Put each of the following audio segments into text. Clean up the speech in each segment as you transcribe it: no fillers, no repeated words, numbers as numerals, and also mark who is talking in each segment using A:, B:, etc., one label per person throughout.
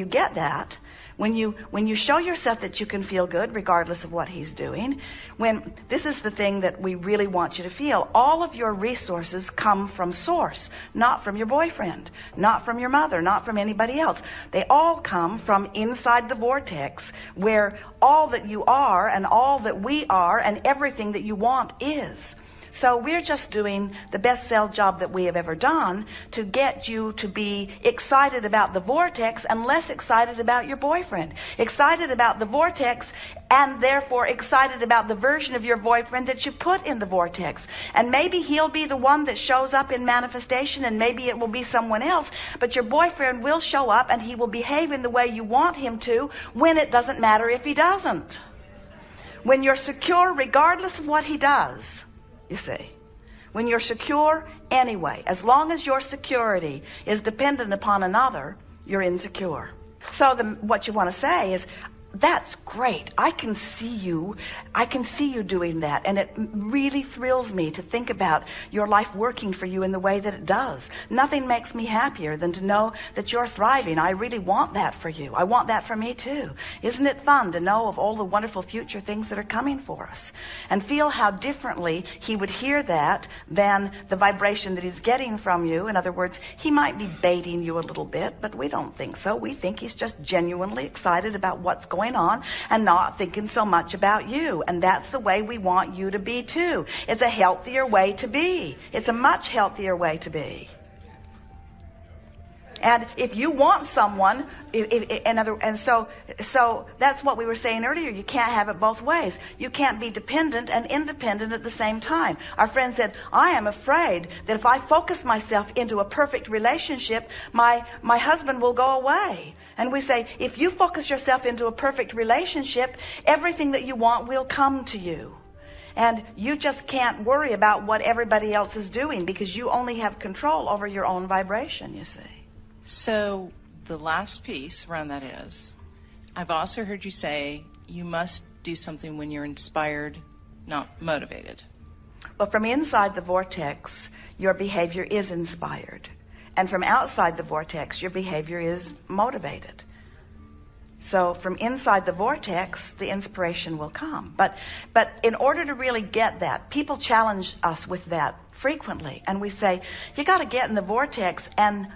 A: get that, when you show yourself that you can feel good regardless of what he's doing, this is the thing that we really want you to feel. All of your resources come from source, not from your boyfriend, not from your mother, not from anybody else. They all come from inside the vortex, where all that you are and all that we are and everything that you want is. So we're just doing the best sell job that we have ever done to get you to be excited about the vortex and less excited about your boyfriend. Excited about the vortex and therefore excited about the version of your boyfriend that you put in the vortex. And maybe he'll be the one that shows up in manifestation, and maybe it will be someone else. But your boyfriend will show up and he will behave in the way you want him to, when it doesn't matter if he doesn't. When you're secure regardless of what he does. You see, when you're secure anyway, as long as your security is dependent upon another, you're insecure. So what you want to say is, that's great. I can see you doing that. And it really thrills me to think about your life working for you in the way that it does. Nothing makes me happier than to know that you're thriving. I really want that for you. I want that for me too. Isn't it fun to know of all the wonderful future things that are coming for us? And feel how differently he would hear that than the vibration that he's getting from you. In other words, he might be baiting you a little bit, but we don't think so. We think he's just genuinely excited about what's going on and not thinking so much about you. And that's the way we want you to be too. It's a healthier way to be. It's a much healthier way to be. And if you want someone, so that's what we were saying earlier. You can't have it both ways. You can't be dependent and independent at the same time. Our friend said, I am afraid that if I focus myself into a perfect relationship, my husband will go away. And we say, if you focus yourself into a perfect relationship, everything that you want will come to you. And you just can't worry about what everybody else is doing, because you only have control over your own vibration, you see.
B: So the last piece around that is, I've also heard you say you must do something when you're inspired, not motivated.
A: Well, from inside the vortex, your behavior is inspired. And from outside the vortex, your behavior is motivated. So from inside the vortex, the inspiration will come. But in order to really get that, people challenge us with that frequently. And we say, you got to get in the vortex and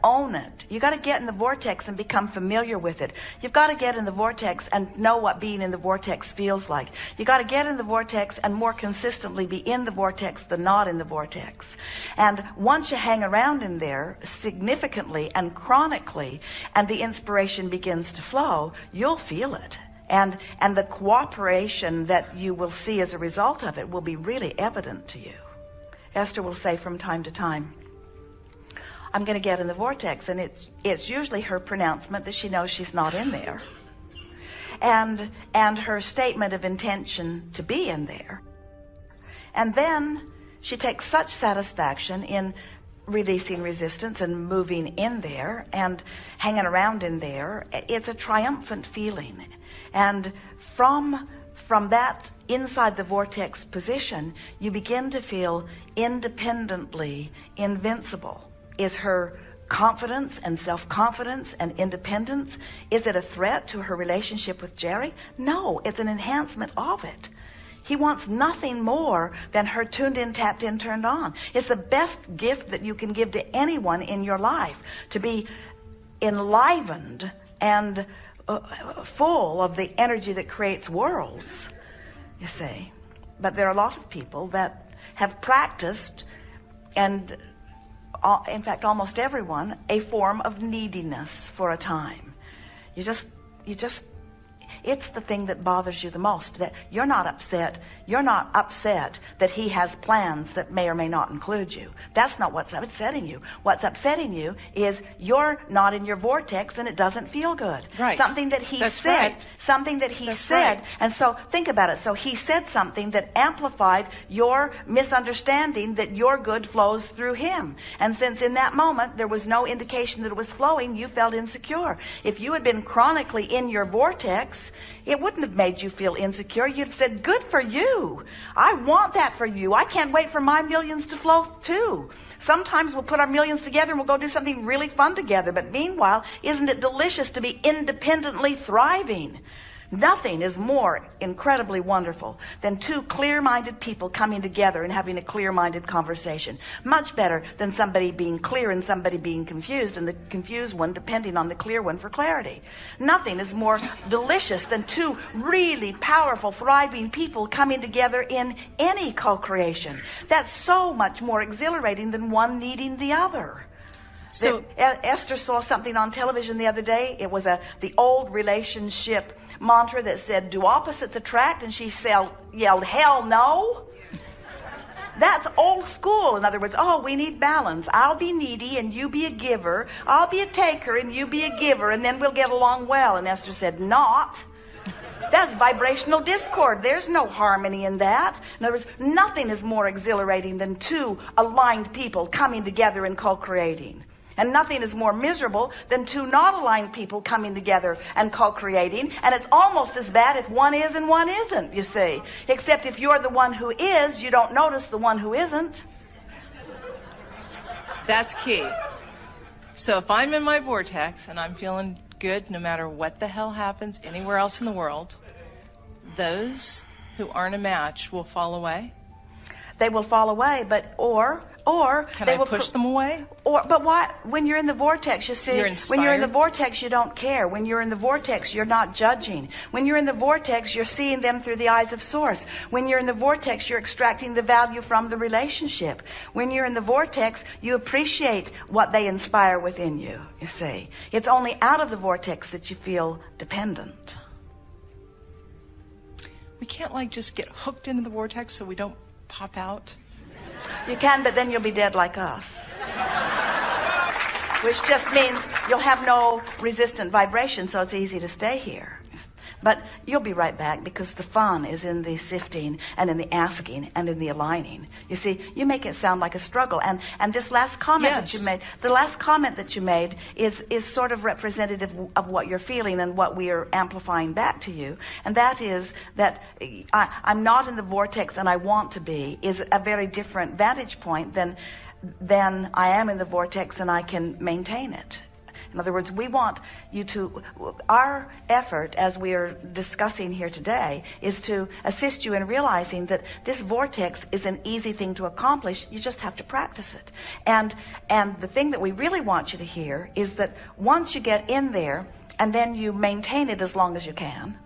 A: own it. You got to get in the vortex and become familiar with it. You've got to get in the vortex and know what being in the vortex feels like. You got to get in the vortex and more consistently be in the vortex than not in the vortex. And once you hang around in there significantly and chronically, and the inspiration begins to flow, you'll feel it. And the cooperation that you will see as a result of it will be really evident to you. Esther will say from time to time, I'm going to get in the vortex, and it's usually her pronouncement that she knows she's not in there, and her statement of intention to be in there. And then she takes such satisfaction in releasing resistance and moving in there and hanging around in there. It's a triumphant feeling. And from that inside the vortex position, you begin to feel independently invincible. Is her confidence and self-confidence and independence, is it a threat to her relationship with Jerry? No, it's an enhancement of it. He wants nothing more than her tuned in, tapped in, turned on. It's the best gift that you can give to anyone in your life, to be enlivened and full of the energy that creates worlds, you see. But there are a lot of people that have practiced, and in fact, almost everyone, a form of neediness for a time. You just, it's the thing that bothers you the most, that you're not upset that he has plans that may or may not include you. That's not what's upsetting you. What's upsetting you is you're not in your vortex and it doesn't feel good.
B: Right.
A: Something that he
B: That's
A: said,
B: right.
A: something that he
B: That's
A: said.
B: right.
A: And so think about it. So he said something that amplified your misunderstanding that your good flows through him. And since in that moment there was no indication that it was flowing, you felt insecure. If you had been chronically in your vortex, worse. It wouldn't have made you feel insecure. You'd have said, good for you. I want that for you. I can't wait for my millions to flow too. Sometimes we'll put our millions together and we'll go do something really fun together. But meanwhile, isn't it delicious to be independently thriving? Nothing is more incredibly wonderful than two clear-minded people coming together and having a clear-minded conversation. Much better than somebody being clear and somebody being confused, and the confused one depending on the clear one for clarity. Nothing is more delicious than two really powerful, thriving people coming together in any co-creation. That's so much more exhilarating than one needing the other. So Esther saw something on television the other day. It was the old relationship mantra that said, do opposites attract? And she yelled, hell no. That's old school. In other words, we need balance. I'll be needy and you be a giver. I'll be a taker and you be a giver, and then we'll get along well. And Esther said, not. That's vibrational discord. There's no harmony in that. In other words, nothing is more exhilarating than two aligned people coming together and co-creating. And nothing is more miserable than two not aligned people coming together and co-creating. And it's almost as bad if one is and one isn't, you see. Except if you're the one who is, you don't notice the one who isn't.
B: That's key. So if I'm in my vortex and I'm feeling good no matter what the hell happens anywhere else in the world, those who aren't a match will fall away?
A: They will fall away, but or
B: can
A: they
B: I
A: will
B: push them away?
A: But why? When you're in the vortex, you see,
B: You're inspired.
A: when you're in the vortex, you don't care. When you're in the vortex, you're not judging. When you're in the vortex, you're seeing them through the eyes of Source. When you're in the vortex, you're extracting the value from the relationship. When you're in the vortex, you appreciate what they inspire within you, you see. It's only out of the vortex that you feel dependent.
B: We can't just get hooked into the vortex so we don't pop out?
A: You can, but then you'll be dead like us. Which just means you'll have no resistant vibration, so it's easy to stay here. But you'll be right back, because the fun is in the sifting and in the asking and in the aligning. You see, you make it sound like a struggle. And this last comment that you made, the last comment that you made is sort of representative of what you're feeling and what we are amplifying back to you. And that is that I'm not in the vortex and I want to be is a very different vantage point than I am in the vortex and I can maintain it. In other words, we want you to, our effort as we are discussing here today is to assist you in realizing that this vortex is an easy thing to accomplish. You just have to practice it. And the thing that we really want you to hear is that once you get in there and then you maintain it as long as you can,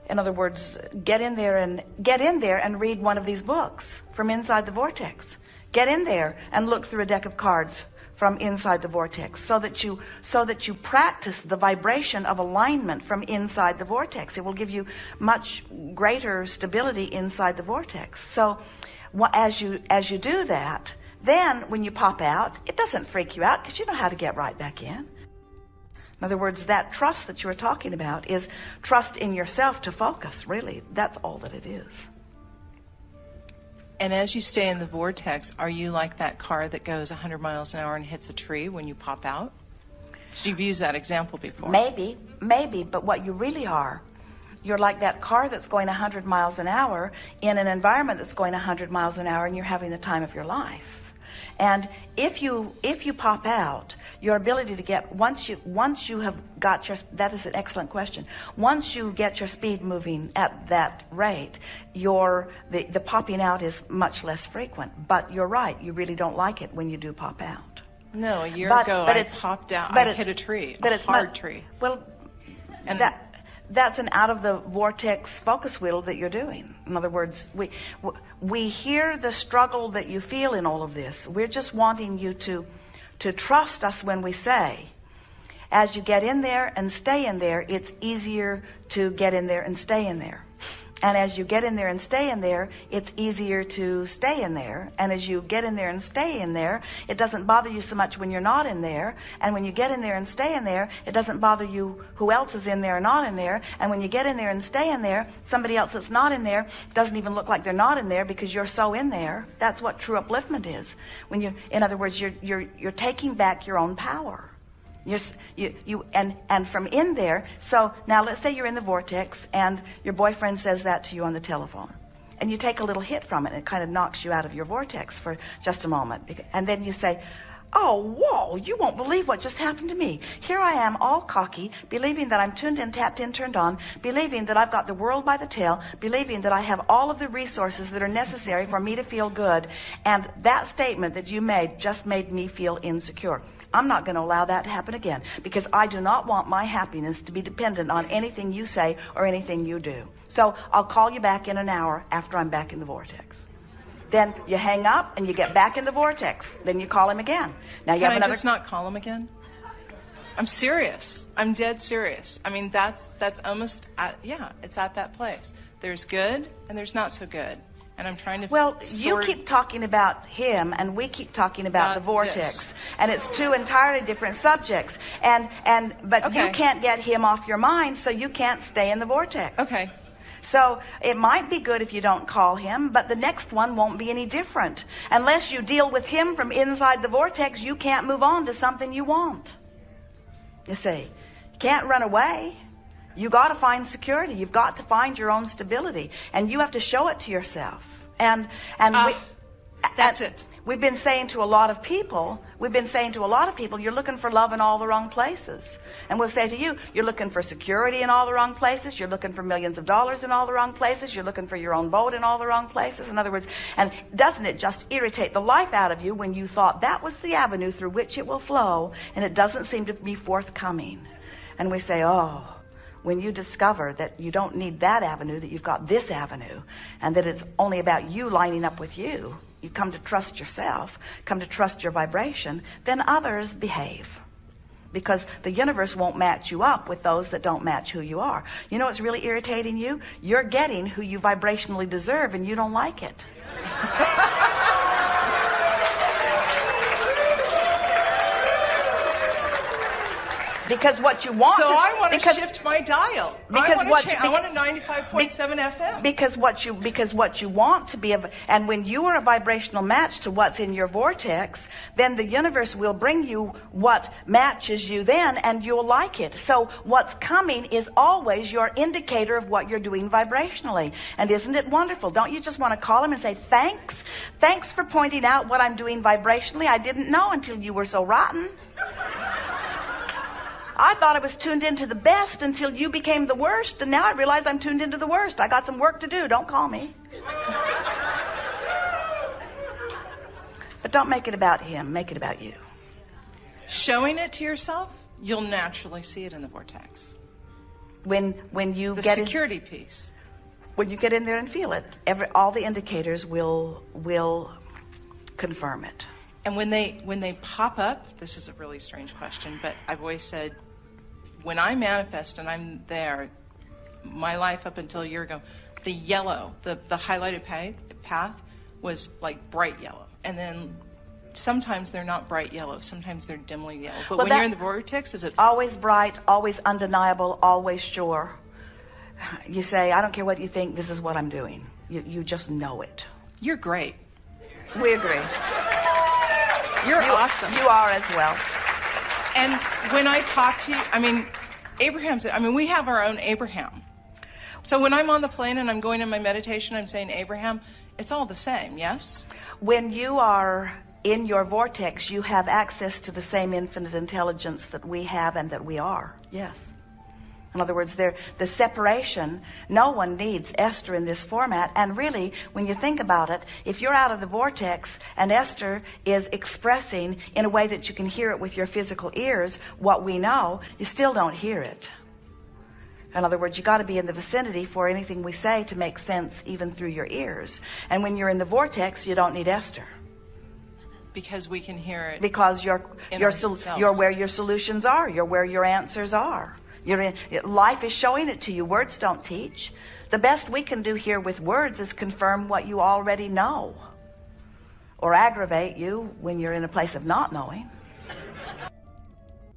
A: in other words, get in there and read one of these books from inside the vortex. Get in there and look through a deck of cards from inside the vortex, so that you practice the vibration of alignment from inside the vortex. It will give you much greater stability inside the vortex. So as you do that, then when you pop out, it doesn't freak you out, because you know how to get right back in. In other words, that trust that you were talking about is trust in yourself to focus, really. That's all that it is.
B: And as you stay in the vortex, are you like that car that goes 100 miles an hour and hits a tree when you pop out? You've used that example before.
A: Maybe, but what you really are, you're like that car that's going 100 miles an hour in an environment that's going 100 miles an hour, and you're having the time of your life. And if you pop out, your ability to get, once you have got your, that is an excellent question. Once you get your speed moving at that rate, the popping out is much less frequent. But you're right, you really don't like it when you do pop out.
B: No, a year ago I popped out, I hit a tree, a hard tree.
A: Well, and that's an out of the vortex focus wheel that you're doing. In other words, we hear the struggle that you feel in all of this. We're just wanting you to trust us when we say, as you get in there and stay in there, it's easier to get in there and stay in there. And as you get in there and stay in there, it's easier to stay in there. And as you get in there and stay in there, it doesn't bother you so much when you're not in there. And when you get in there and stay in there, it doesn't bother you who else is in there or not in there. And when you get in there and stay in there, somebody else that's not in there doesn't even look like they're not in there, because you're so in there. That's what true upliftment is. In other words, you're taking back your own power. And from in there, so now let's say you're in the vortex and your boyfriend says that to you on the telephone. And you take a little hit from it and it kind of knocks you out of your vortex for just a moment. And then you say, oh, whoa, you won't believe what just happened to me. Here I am all cocky, believing that I'm tuned in, tapped in, turned on, believing that I've got the world by the tail, believing that I have all of the resources that are necessary for me to feel good. And that statement that you made just made me feel insecure. I'm not going to allow that to happen again, because I do not want my happiness to be dependent on anything you say or anything you do. So I'll call you back in an hour after I'm back in the vortex. Then you hang up and you get back in the vortex. Then you call him again. Now you
B: Can
A: have
B: I
A: another.
B: just not call him again? I'm serious. I'm dead serious. I mean, that's almost it's at that place. There's good and there's not so good. And I'm trying to
A: you keep talking about him and we keep talking about the vortex.
B: This.
A: And it's two entirely different subjects. But
B: Okay.
A: you can't get him off your mind, so you can't stay in the vortex.
B: Okay.
A: So it might be good if you don't call him, but the next one won't be any different. Unless you deal with him from inside the vortex, you can't move on to something you want. You see, you can't run away. You got to find security. You've got to find your own stability, and you have to show it to yourself.
B: That's it.
A: We've been saying to a lot of people, you're looking for love in all the wrong places. And we'll say to you, you're looking for security in all the wrong places. You're looking for millions of dollars in all the wrong places. You're looking for your own boat in all the wrong places. In other words, and doesn't it just irritate the life out of you when you thought that was the avenue through which it will flow, and it doesn't seem to be forthcoming? And we say, when you discover that you don't need that avenue, that you've got this avenue, and that it's only about you lining up with you, you come to trust yourself, come to trust your vibration, then others behave. Because the universe won't match you up with those that don't match who you are. You know what's really irritating you? You're getting who you vibrationally deserve, and you don't like it. Because what you want
B: So
A: to,
B: I want to
A: because,
B: shift my dial.
A: because
B: I
A: what-
B: want a 95.7 FM.
A: Because what you want to be, and when you are a vibrational match to what's in your vortex, then the universe will bring you what matches you then, and you'll like it. So what's coming is always your indicator of what you're doing vibrationally. And isn't it wonderful? Don't you just want to call him and say, thanks for pointing out what I'm doing vibrationally. I didn't know until you were so rotten. I thought I was tuned into the best until you became the worst, and now I realize I'm tuned into the worst. I got some work to do. Don't call me. But don't make it about him. Make it about you.
B: Showing it to yourself, you'll naturally see it in the vortex.
A: When you
B: The
A: get
B: security piece.
A: when you get in there and feel it, all the indicators will confirm it.
B: And when they pop up, this is a really strange question, but I've always said, when I manifest and I'm there, my life up until a year ago, the yellow, the highlighted path was like bright yellow. And then sometimes they're not bright yellow, sometimes they're dimly yellow. But when you're in the vortex, is it
A: always bright, always undeniable, always sure? You say, I don't care what you think, this is what I'm doing. You just know it.
B: You're great.
A: We agree.
B: You're awesome.
A: You are as well.
B: And when I talk to you, we have our own Abraham. So when I'm on the plane and I'm going in my meditation, I'm saying Abraham, it's all the same, yes?
A: When you are in your vortex, you have access to the same infinite intelligence that we have and that we are, yes. In other words, the separation, no one needs Esther in this format. And really, when you think about it, if you're out of the vortex and Esther is expressing in a way that you can hear it with your physical ears what we know, you still don't hear it. In other words, you got to be in the vicinity for anything we say to make sense even through your ears. And when you're in the vortex, you don't need Esther.
B: Because we can hear it.
A: Because you're where your solutions are. You're where your answers are. Life is showing it to you. Words don't teach. The best we can do here with words is confirm what you already know, or aggravate you when you're in a place of not knowing.